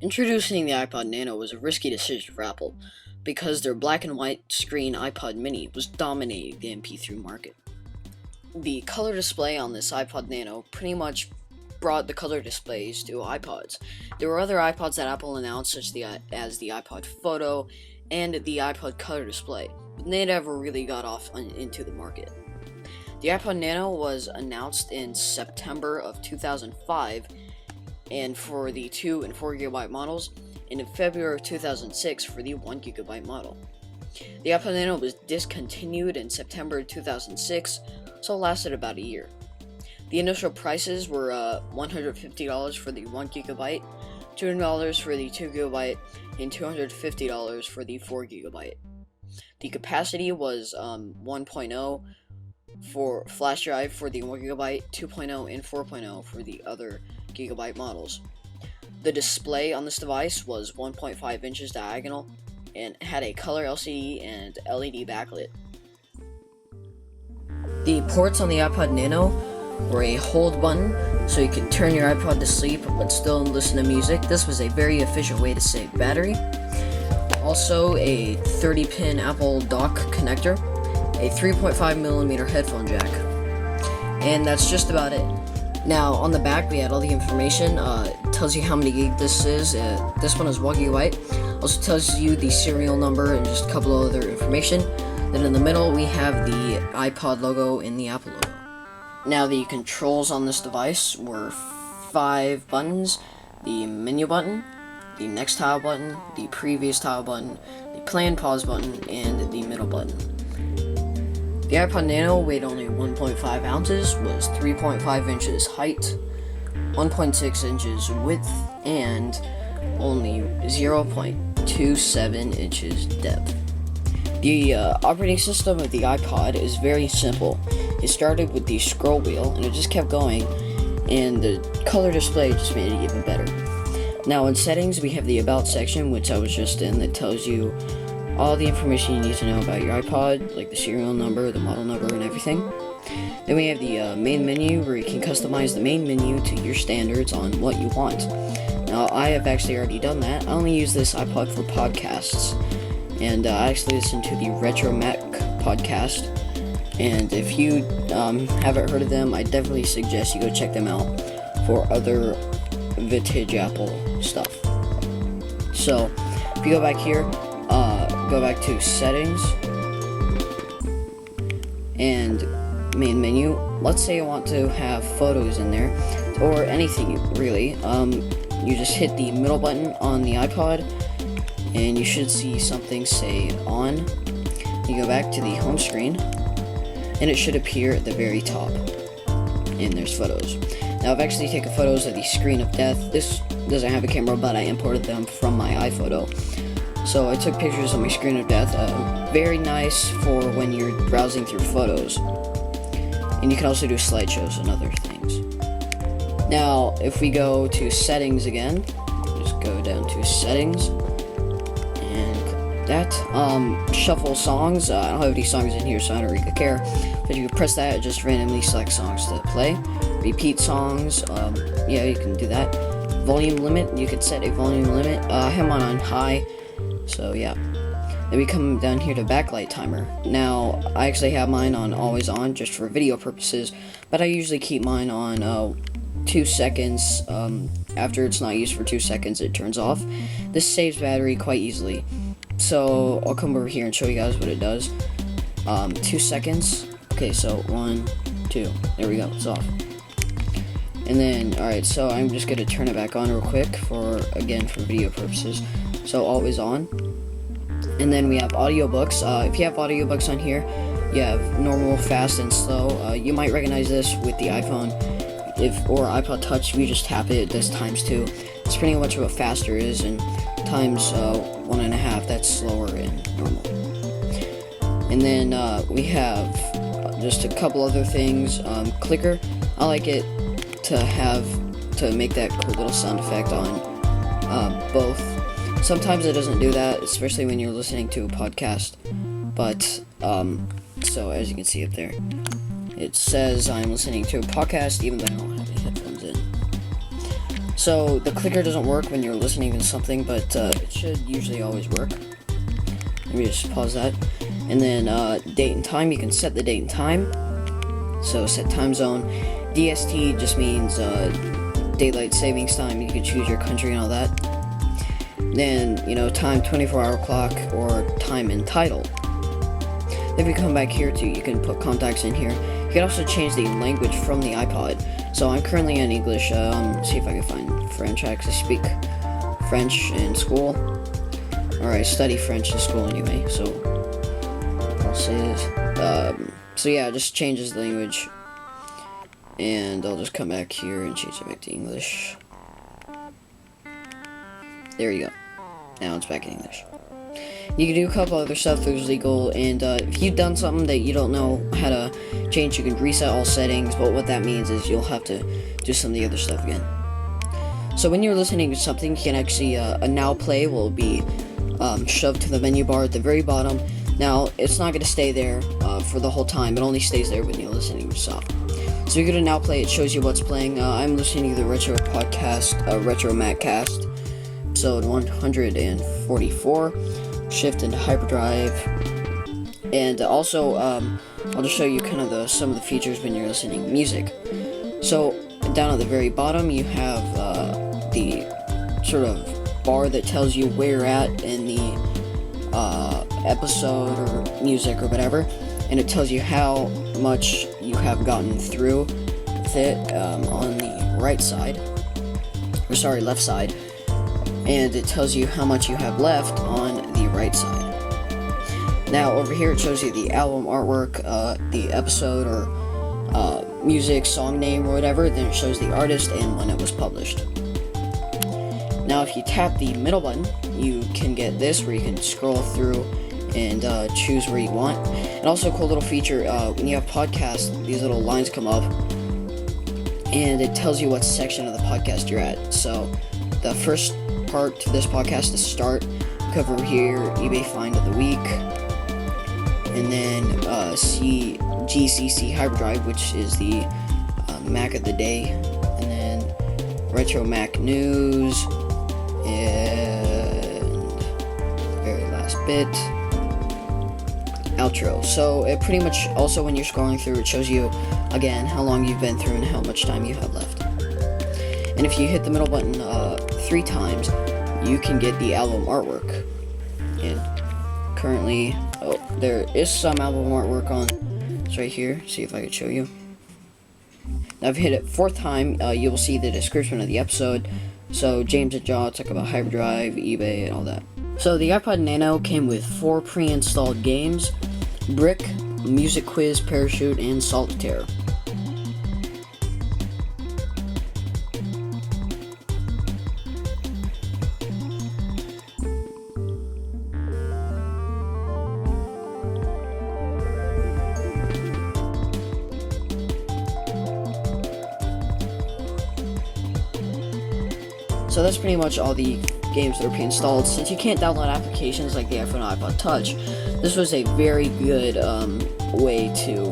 Introducing the iPod Nano was a risky decision for Apple because their black and white screen iPod mini was dominating the MP3 market. The color display on this iPod Nano pretty much brought the color displays to iPods. There were other iPods that Apple announced, such as the iPod Photo and the iPod Color display, but they never really got off into the market. The iPod Nano was announced in September of 2005, and for the 2 and 4 gigabyte models, and in February of 2006 for the 1 gigabyte model. The iPod Nano was discontinued in September 2006, so it lasted about a year. The initial prices were $150 for the 1 gigabyte, $200 for the 2 gigabyte, and $250 for the 4 gigabyte. The capacity was 1.0 for flash drive for the 1 gigabyte, 2.0, and 4.0 for the other gigabyte models. The display on this device was 1.5 inches diagonal and had a color LCD and LED backlit. The ports on the iPod Nano were a hold button, so you could turn your iPod to sleep but still listen to music. This was a very efficient way to save battery. Also, a 30-pin Apple dock connector, a 3.5mm headphone jack, and that's just about it. Now, on the back, we had all the information. It tells you how many gig this is. This one is 1 gigabyte. Also tells you the serial number and just a couple of other information. Then in the middle, we have the iPod logo and the Apple logo. Now, the controls on this device were 5 buttons: the menu button, the next tile button, the previous tile button, the play and pause button, and the middle button. The iPod Nano weighed only 1.5 ounces, was 3.5 inches height, 1.6 inches width, and only 0.27 inches depth. The operating system of the iPod is very simple. It started with the scroll wheel, and it just kept going, and the color display just made it even better. Now in settings, we have the About section, which I was just in, that tells you all the information you need to know about your iPod, like the serial number, the model number, and everything. Then we have the main menu, where you can customize the main menu to your standards on what you want. Now, I have actually already done that. I only use this iPod for podcasts, and I actually listen to the Retro Mac podcast. And if you haven't heard of them, I definitely suggest you go check them out for other vintage Apple stuff. So, if you go back here, go back to settings and main menu. Let's say you want to have photos in there, or anything really. You just hit the middle button on the iPod, and you should see something say on. You go back to the home screen, and it should appear at the very top, and there's photos. Now, I've actually taken photos of the screen of death. This doesn't have a camera, but I imported them from my iPhoto. So I took pictures of my screen of death. Very nice for when you're browsing through photos. And you can also do slideshows and other things. Now, if we go to settings again, just go down to settings, and click that. Shuffle songs. I don't have any songs in here, so I don't really care. But you can press that, it just randomly select songs to play. Repeat songs. Yeah, you can do that. Volume limit. You could set a volume limit. I have mine on high. So yeah. Then we come down here to backlight timer. Now, I actually have mine on always on just for video purposes, but I usually keep mine on 2 seconds. After it's not used for 2 seconds, it turns off. This saves battery quite easily. So I'll come over here and show you guys what it does. 2 seconds. Okay, so 1, 2. There we go, it's off. And then, alright, so I'm just gonna turn it back on real quick for video purposes. So always on. And then we have audiobooks. If you have audiobooks on here, you have normal, fast, and slow. You might recognize this with the iPhone or iPod Touch. If you just tap it, it does ×2. It's pretty much what faster is, and ×1.5, that's slower and normal. And then we have just a couple other things. Clicker. I like it to make that cool little sound effect on both. Sometimes it doesn't do that, especially when you're listening to a podcast. But, so as you can see up there, it says I'm listening to a podcast even though I don't have any headphones in. So the clicker doesn't work when you're listening to something, but it should usually always work. Let me just pause that. And then date and time, you can set the date and time. So set time zone. DST just means daylight savings time. You can choose your country and all that. Then, time 24-hour clock or time and title. If you come back here too, you can put contacts in here. You can also change the language from the iPod. So I'm currently in English. See if I can find French. I actually speak French in school. Or I study French in school anyway. So yeah, it just changes the language. And I'll just come back here and change it back to English. There you go. Now it's back in English. You can do a couple other stuff that is legal, and if you've done something that you don't know how to change, you can reset all settings, but what that means is you'll have to do some of the other stuff again. So when you're listening to something, you can actually, a now play will be shoved to the menu bar at the very bottom. Now, it's not going to stay there for the whole time, it only stays there when you're listening to stuff. So you go to now play, it shows you what's playing. I'm listening to the Retro Podcast, Retro Maccast, episode 144. Shift into hyperdrive, and also I'll just show you kind of some of the features when you're listening to music. So down at the very bottom you have the sort of bar that tells you where you're at in the episode or music or whatever, and it tells you how much you have gotten through with it on the left side, and it tells you how much you have left on the right side. Now over here it shows you the album artwork, the episode or music, song name or whatever, then it shows the artist and when it was published. Now if you tap the middle button, you can get this where you can scroll through and choose where you want. And also a cool little feature, when you have podcasts, these little lines come up and it tells you what section of the podcast you're at. So the first part to this podcast is start, cover here, eBay find of the week, and then GCC Hyperdrive, which is the Mac of the day, and then Retro Mac News, and very last bit, outro. So it pretty much also, when you're scrolling through, it shows you again how long you've been through and how much time you have left. And if you hit the middle button 3 times, you can get the album artwork. And currently, there is some album artwork on. It's right here. See if I can show you. Now, if you hit it 4th time, you will see the description of the episode. So James and John talk about hyperdrive, eBay, and all that. So the iPod Nano came with 4 pre-installed games: Brick, Music Quiz, Parachute, and Solitaire. So that's pretty much all the games that are pre-installed. Since you can't download applications like the iPhone and iPod Touch, this was a very good way to,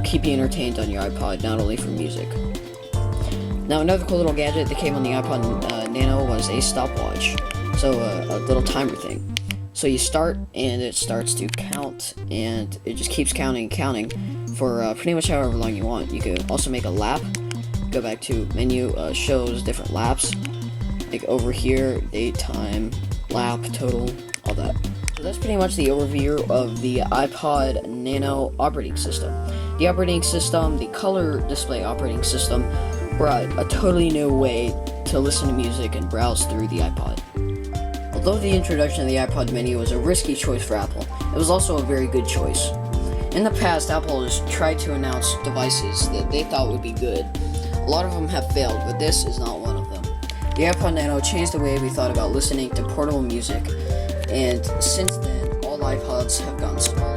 keep you entertained on your iPod, not only for music. Now, another cool little gadget that came on the iPod Nano was a stopwatch. So a little timer thing. So you start, and it starts to count, and it just keeps counting for pretty much however long you want. You could also make a lap. Go back to menu, shows different laps. Like over here, date, time, lap, total, all that. So that's pretty much the overview of the iPod Nano operating system. The operating system, the color display operating system, brought a totally new way to listen to music and browse through the iPod. Although the introduction of the iPod Mini was a risky choice for Apple, it was also a very good choice. In the past, Apple has tried to announce devices that they thought would be good. A lot of them have failed, but this is not one of them. The iPod Nano changed the way we thought about listening to portable music, and since then, all iPods have gotten smaller.